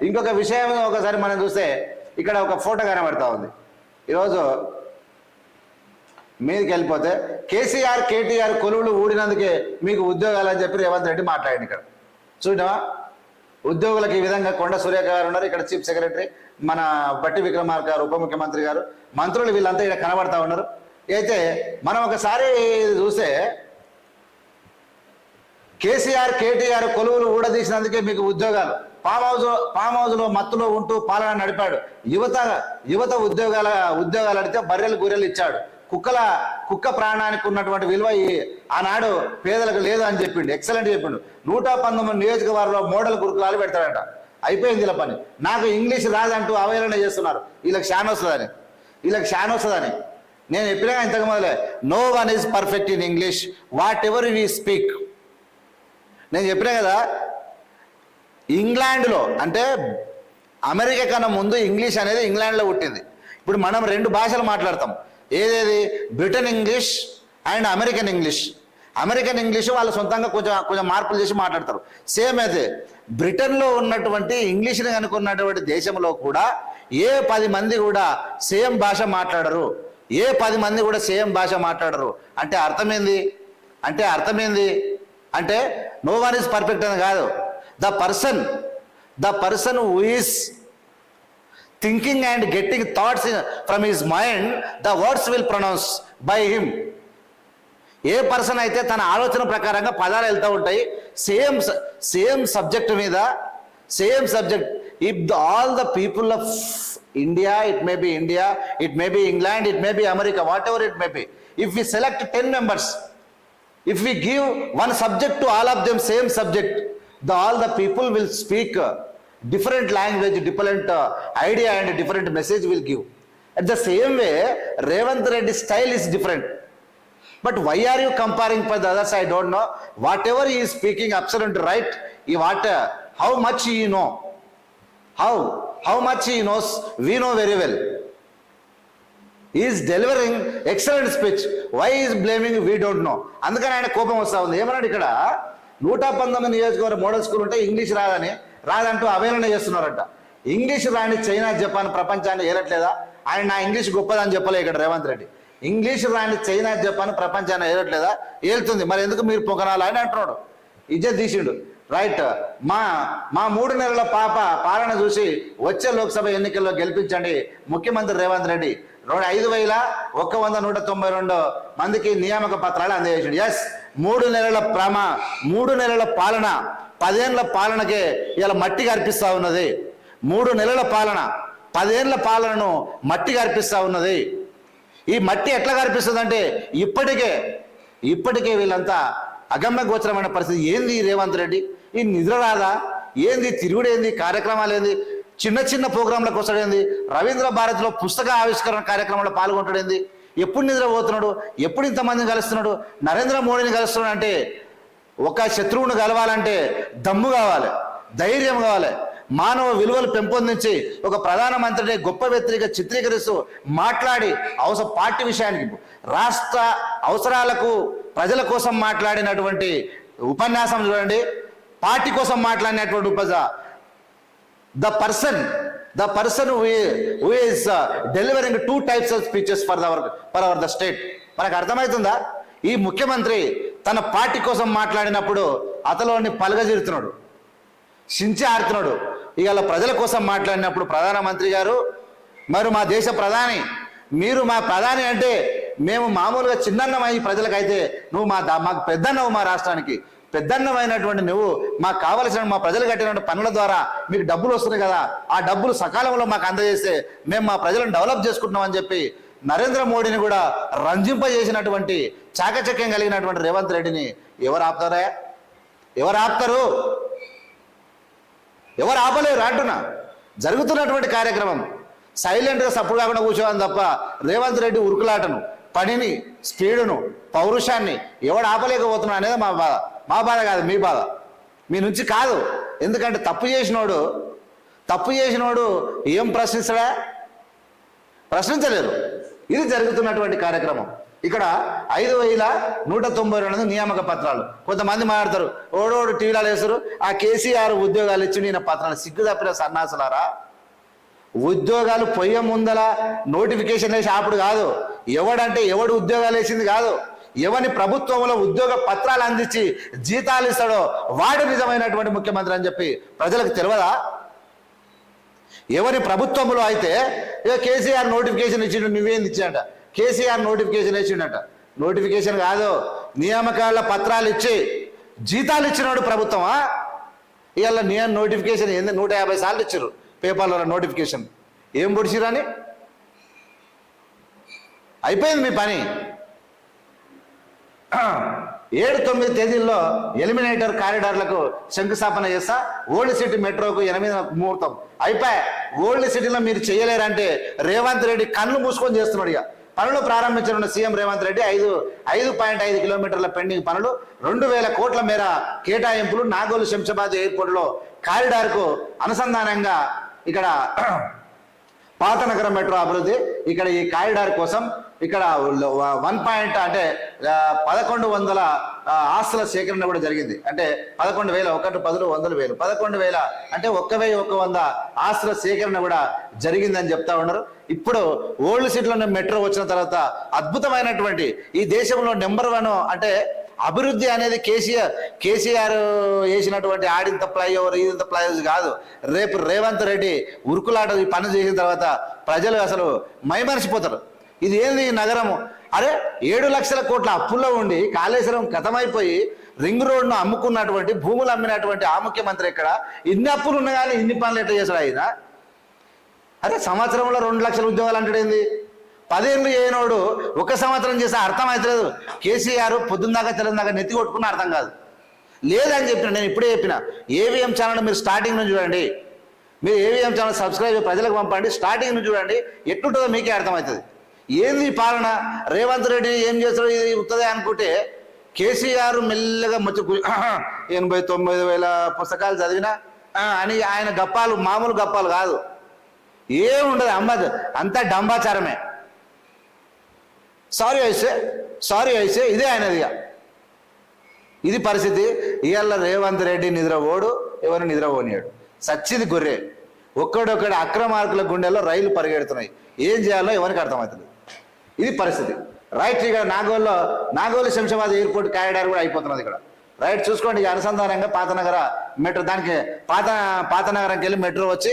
ఇంకొక విషయం ఒకసారి మనం చూస్తే ఇక్కడ ఒక ఫోటో కనబడతా ఉంది. ఈరోజు మీదకి వెళ్ళిపోతే కేసీఆర్ కేటీఆర్ కొలువులు ఊడినందుకే మీకు ఉద్యోగాలు అని చెప్పి రేవంత్ రెడ్డి మాట్లాడింది. ఇక్కడ చూడవా ఉద్యోగులకు ఈ విధంగా కొండ సురేఖ గారు ఉన్నారు, ఇక్కడ చీఫ్ సెక్రటరీ మన బట్టి విక్రమార్క గారు, ఉప ముఖ్యమంత్రి గారు, మంత్రులు వీళ్ళంతా ఇక్కడ కనబడతా ఉన్నారు. అయితే మనం ఒకసారి చూస్తే కేసీఆర్ కేటీఆర్ కొలువులు ఊడదీసినందుకే మీకు ఉద్యోగాలు, ఫామ్ హౌస్లో మత్తులో ఉంటూ పాలన నడిపాడు, యువత ఉద్యోగాలు అడిగితే బర్రెలు గొర్రెలు ఇచ్చాడు, కుక్క ప్రాణానికి ఉన్నటువంటి విలువ ఆనాడు పేదలకు లేదు అని చెప్పిండు. ఎక్సలెంట్ చెప్పిండు. 119 నియోజకవర్గంలో మోడల్ గురుకులాలు పెడతాడట. అయిపోయింది ఇలా పని. నాకు ఇంగ్లీష్ రాదంటూ అవహేళన చేస్తున్నారు. వీళ్ళకి షాన్ వస్తుందని నేను చెప్పినా ఇంతకు మొదలే, no one is perfect in English whatever we speak. నేను చెప్పినా కదా, ఇంగ్లాండ్లో అంటే అమెరికా కన్నా ముందు ఇంగ్లీష్ అనేది ఇంగ్లాండ్లో పుట్టింది. ఇప్పుడు మనం 2 భాషలు మాట్లాడతాం. ఏదేది Britain English and American English వాళ్ళు సొంతంగా కొంచెం మార్పులు చేసి మాట్లాడతారు. సేమ్ అయితే బ్రిటన్లో ఉన్నటువంటి ఇంగ్లీష్ని అనుకున్నటువంటి దేశంలో కూడా ఏ 10 మంది కూడా సేమ్ భాష మాట్లాడరు. అంటే అర్థమైంది అంటే నో వన్ ఈజ్ పర్ఫెక్ట్ అని కాదు. The person who is thinking and getting thoughts from his mind, the words will pronounce by him. ఏ పర్సన్ అయితే తన ఆలోచన ప్రకారంగా పదాలు వెళ్తూ ఉంటాయి, సేమ్ సబ్జెక్ట్ మీద if all the people of India, it may be India, it may be England, it may be America, whatever it may be, if we select 10 members, if we give one subject to all of them, same subject, all the people will speak different language, different idea and different message will give. At the same way, Revanth Reddy's style is different. But why are you comparing for the others? I don't know. Whatever he is speaking, absolutely right. How much he know? How much he knows? We know very well. He is delivering excellent speech. Why he is blaming? We don't know. అందుకని ఆయన కోపం వస్తూ ఉంది. ఏమన్నాడు ఇక్కడ 119 నియోజకవర్గ model school ఉంటే English రాదంటూ అవహేళన చేస్తున్నారట. ఇంగ్లీష్ రాని చైనా, జపాన్ ప్రపంచాన్ని ఏరట్లేదా? ఆయన నా ఇంగ్లీష్ గొప్పదని చెప్పలే ఇక్కడ రేవంత్ రెడ్డి. ఇంగ్లీష్ రాని చైనా, జపాన్ ప్రపంచాన్ని ఏరట్లేదా? ఏలుతుంది. మరి ఎందుకు మీరు పొగనాలి అని అంటున్నాడు. ఇజ్జత్ తీసిండు. రైట్. మా 3 నెలల పాలన చూసి వచ్చే లోక్సభ ఎన్నికల్లో గెలిపించండి ముఖ్యమంత్రి రేవంత్ రెడ్డి. 5,192 మందికి నియామక పత్రాలు అందజేసిండు. ఎస్, 3 నెలల పాలన, 10 ఏళ్ల పాలనకే ఇలా మట్టిగా అర్పిస్తూ ఉన్నది. 3 నెలల పాలన 10 ఏళ్ల పాలనను మట్టిగా అర్పిస్తూ ఉన్నది. ఈ మట్టి ఎట్లా కనిపిస్తుందంటే ఇప్పటికే వీళ్ళంతా అగమ్య గోచరమైన పరిస్థితి. ఏంది రేవంత్ రెడ్డి? ఈ నిద్ర రాదా? ఏంది తిరుగుడు? ఏంది కార్యక్రమాలు? ఏంది చిన్న ప్రోగ్రాంలకు వస్తాడేంది? రవీంద్ర భారతిలో పుస్తక ఆవిష్కరణ కార్యక్రమంలో పాల్గొంటాడేంది? ఎప్పుడు నిద్రపోతున్నాడు? ఎప్పుడు ఇంతమందిని కలుస్తున్నాడు? నరేంద్ర మోడీని కలుస్తున్నాడు అంటే ఒక శత్రువును కలవాలంటే దమ్ము కావాలి, ధైర్యం కావాలి, మానవ విలువలు పెంపొందించి ఒక ప్రధానమంత్రిని గొప్ప వ్యక్తిగా చిత్రీకరిస్తూ మాట్లాడి పార్టీ విషయానికి, రాష్ట్ర అవసరాలకు, ప్రజల కోసం మాట్లాడినటువంటి ఉపన్యాసం చూడండి. పార్టీ కోసం మాట్లాడినటువంటి the person who is delivering 2 types of speeches for the state. మనకు అర్థమవుతుందా? ఈ ముఖ్యమంత్రి తన పార్టీ కోసం మాట్లాడినప్పుడు అతలోని పలగజీరుతున్నాడు, సించి ఆడుతున్నాడు. ఇవాళ ప్రజల కోసం మాట్లాడినప్పుడు ప్రధానమంత్రి గారు, మరి మా దేశ ప్రధాని, మీరు మా ప్రధాని అంటే మేము మామూలుగా చిన్నన్నమై ప్రజలకైతే నువ్వు మాకు పెద్దన్నవు, మా రాష్ట్రానికి పెద్దన్నమైనటువంటి నువ్వు మాకు కావలసిన మా ప్రజలు కట్టినటువంటి పనుల ద్వారా మీకు డబ్బులు వస్తున్నాయి కదా, ఆ డబ్బులు సకాలంలో మాకు అందజేస్తే మేము మా ప్రజలను డెవలప్ చేసుకుంటున్నాం అని చెప్పి నరేంద్ర మోడీని కూడా రంజింపజేసినటువంటి చాకచక్యం కలిగినటువంటి రేవంత్ రెడ్డిని ఎవరు ఆపుతారా? ఎవరు ఆపలేరు అంటున్నా. జరుగుతున్నటువంటి కార్యక్రమం సైలెంట్గా సప్పుడు కాకుండా కూర్చోవాలి తప్ప రేవంత్ రెడ్డి ఉరుకులాటను, పనిని, స్పీడును, పౌరుషాన్ని ఎవడు ఆపలేకపోతున్నా అనేది మా బాధ కాదు, మీ బాధ. మీ నుంచి కాదు. ఎందుకంటే తప్పు చేసినోడు ఏం ప్రశ్నించలేరు. ఇది జరుగుతున్నటువంటి కార్యక్రమం. ఇక్కడ 5,192 నియామక పత్రాలు. కొంతమంది మాట్లాడతారు, ఓడోడు టీవీలో వేస్తారు ఆ కేసీఆర్ ఉద్యోగాలు ఇచ్చి నేను పత్రాలు. సిగ్గు తప్పిన సన్నాసులారా, ఉద్యోగాలు పొయ్య ముందల నోటిఫికేషన్ వేసి అప్పుడు కాదు, ఎవడంటే ఎవడు ఉద్యోగాలు వేసింది కాదు, ఎవని ప్రభుత్వంలో ఉద్యోగ పత్రాలు అందించి జీతాలు ఇస్తాడో వాడు నిజమైనటువంటి ముఖ్యమంత్రి అని చెప్పి ప్రజలకు తెలియదా? ఎవరి ప్రభుత్వంలో అయితే కేసీఆర్ నోటిఫికేషన్ ఇచ్చిండు, నువ్వేంది ఇచ్చాడ? కేసీఆర్ నోటిఫికేషన్ ఇచ్చిండట. నోటిఫికేషన్ కాదు, నియామకాల పత్రాలు ఇచ్చి జీతాలు ఇచ్చినాడు ప్రభుత్వమా? ఇవాళ నోటిఫికేషన్ ఏంది 150 సార్లు ఇచ్చారు పేపర్లో నోటిఫికేషన్. ఏం పొడిచిరని అయిపోయింది మీ పని. 7-9 తేదీల్లో ఎలిమినేటర్ కారిడార్లకు శంకుస్థాపన చేస్తా, ఓల్డ్ సిటీ మెట్రోకు 8 ముహూర్తం అయిపోయా. ఓల్డ్ సిటీలో మీరు చేయలేరంటే రేవంత్ రెడ్డి కళ్ళు మూసుకొని చేస్తున్నాడు. ఇక పనులు ప్రారంభించనున్న సీఎం రేవంత్ రెడ్డి 5.5 కిలోమీటర్ల పెండింగ్ పనులు, 2,000 కోట్ల మేర కేటాయింపులు. నాగోలు శంషాబాద్ ఎయిర్పోర్ట్లో కారిడార్కు అనుసంధానంగా ఇక్కడ పాత నగరం మెట్రో అభివృద్ధి. ఇక్కడ ఈ కారిడార్ కోసం ఇక్కడ 1100 ఆస్తుల సేకరణ కూడా జరిగింది. అంటే 11,000, 1 10 100,000 11,000 అంటే 1,100 ఆస్తుల సేకరణ కూడా జరిగిందని చెప్తా ఉన్నారు. ఇప్పుడు ఓల్డ్ సిటీలో మెట్రో వచ్చిన తర్వాత అద్భుతమైనటువంటి ఈ దేశంలో నెంబర్ 1 అంటే అభివృద్ధి అనేది కేసీఆర్ వేసినటువంటి ఆడింత ఫ్లైఓవర్ ఇదింత ఫ్లైఓవర్ కాదు. రేపు రేవంత్ రెడ్డి ఉరుకులాట ఈ పని చేసిన తర్వాత ప్రజలు అసలు మైమరిచిపోతారు. ఇది ఏంది ఈ నగరము? అరే 7 లక్షల కోట్ల అప్పుల్లో ఉండి కాళేశ్వరం గతమైపోయి రింగ్ రోడ్ను అమ్ముకున్నటువంటి భూములు అమ్మినటువంటి ఆ ముఖ్యమంత్రి ఇక్కడ ఇన్ని అప్పులు ఉన్నా కానీ ఇన్ని పనులు ఎట్లా చేశాడు ఆయన? అరే సంవత్సరంలో 2 లక్షల ఉద్యోగాలు అంటాడేంది? 10 ఏళ్ళు చేయనోడు 1 సంవత్సరం చేస్తే అర్థం అవుతలేదు. కేసీఆర్ పొద్దున్నాక తెలంగాణ నెత్తి కొట్టుకున్న అర్థం కాదు. లేదని చెప్పిన, నేను ఇప్పుడే చెప్పిన, ఏవిఎం ఛానల్ మీరు స్టార్టింగ్ నుంచి చూడండి. మీరు ఏవిఎం ఛానల్ సబ్స్క్రైబ్ ప్రజలకు పంపండి. స్టార్టింగ్ నుంచి చూడండి, ఎట్లుంటుందో మీకే అర్థమవుతుంది. ఏంది పాలన? రేవంత్ రెడ్డి ఏం చేస్తాడో ఇది ఉత్తదే అనుకుంటే కేసీఆర్ మెల్లగా 89,000 పుస్తకాలు చదివినా అని ఆయన గప్పాలు మామూలు గప్పాలు కాదు, ఏముండదు అమ్మదు, అంతా డంబాచారమే. సారీ అయితే ఇదే ఆయనదిగా. ఇది పరిస్థితి. ఇవాళ రేవంత్ రెడ్డి నిద్రపోడు, ఎవరు నిద్రపోనియాడు. సచ్చిది గొర్రె. ఒక్కడొక్కడి అక్రమార్కుల గుండెల్లో రైలు పరిగెడుతున్నాయి. ఏం చేయాలో ఎవరికి అర్థమవుతుంది. ఇది పరిస్థితి. రైట్, ఇక నాగోలు శంషాబాద్ ఎయిర్పోర్ట్ కారిడార్ కూడా అయిపోతున్నది ఇక్కడ. రైట్, చూసుకోండి. ఇక అనుసంధానంగా పాతనగర మెట్రో, దానికి పాత నగరంకి వెళ్ళి మెట్రో వచ్చి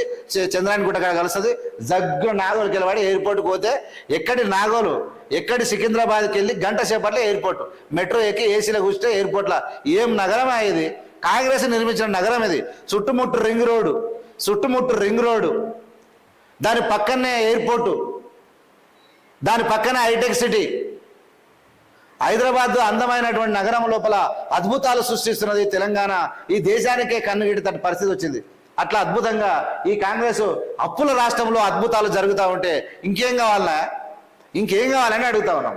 చంద్రాయణ గుట్ట కాడ కలుస్తుంది. జగ్గు నాగోలుకి వెళ్ళి ఎయిర్పోర్ట్కి పోతే ఎక్కడి సికింద్రాబాద్కి వెళ్ళి గంట సేపట్లో ఎయిర్పోర్ట్ మెట్రో ఎక్కి ఏసీలో కూర్చుంటే ఎయిర్పోర్ట్లో. ఏం నగరం ఇది? కాంగ్రెస్ నిర్మించిన నగరం ఇది. చుట్టుముట్టు రింగ్ రోడ్డు, దాని పక్కనే ఎయిర్పోర్టు, దాని పక్కన హైటెక్ సిటీ. హైదరాబాద్ అందమైనటువంటి నగరం లోపల అద్భుతాలు సృష్టిస్తున్నది తెలంగాణ. ఈ దేశానికే కన్నుగిటేట పరిస్థితి వచ్చింది. అట్లా అద్భుతంగా ఈ కాంగ్రెస్ అప్పుల రాష్ట్రంలో అద్భుతాలు జరుగుతూ ఉంటే ఇంకేం కావాలని అడుగుతా ఉన్నాం.